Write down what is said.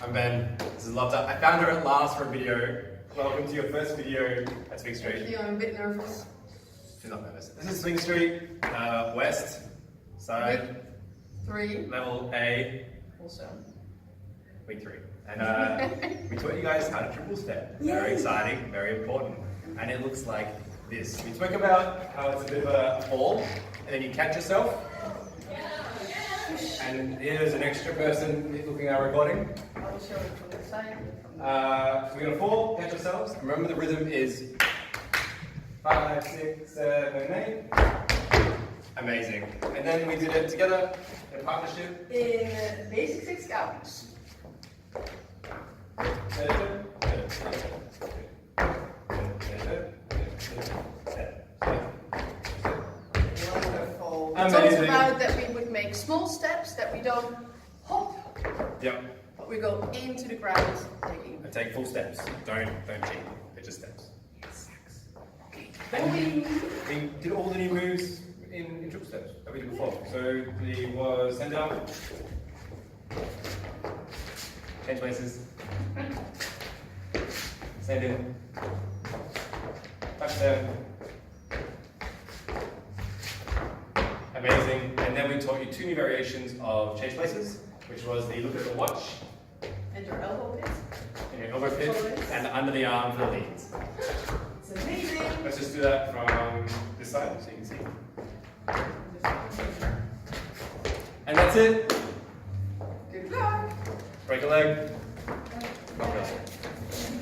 I'm Ben. This is Lotte. I found her at last for a video. Welcome to your first video at Swing Street. Yeah, I'm a bit nervous. She's not nervous. This is Swing Street, west side, Week 3. level A, Also. week 3. And we taught you guys how to triple step. Very exciting, very important. And it looks like this. We spoke about how it's a bit of a fall, and then you catch yourself. And here's an extra person looking at our recording. I will show it from the side. So we're going to fall, catch ourselves. Remember the rhythm is 5, 6, 7, 8. Amazing. And then we did it together in a partnership. In basic 6 counts. Wonderful. We talked about that we would make small steps, that we don't hop, Yep. but we go into the ground taking. And take full steps. Don't cheat. They're just steps. Boing. We did all the new moves in triple steps that we did before. So it was stand up, change places, stand in, touchdown. Amazing. And then we taught you 2 new variations of change places, which was the look at the watch, And your elbow pit. and your elbow pit, and the under the arm for the leads. It's amazing. Let's just do that from this side so you can see. And that's it. Good luck. Break a leg. Not really.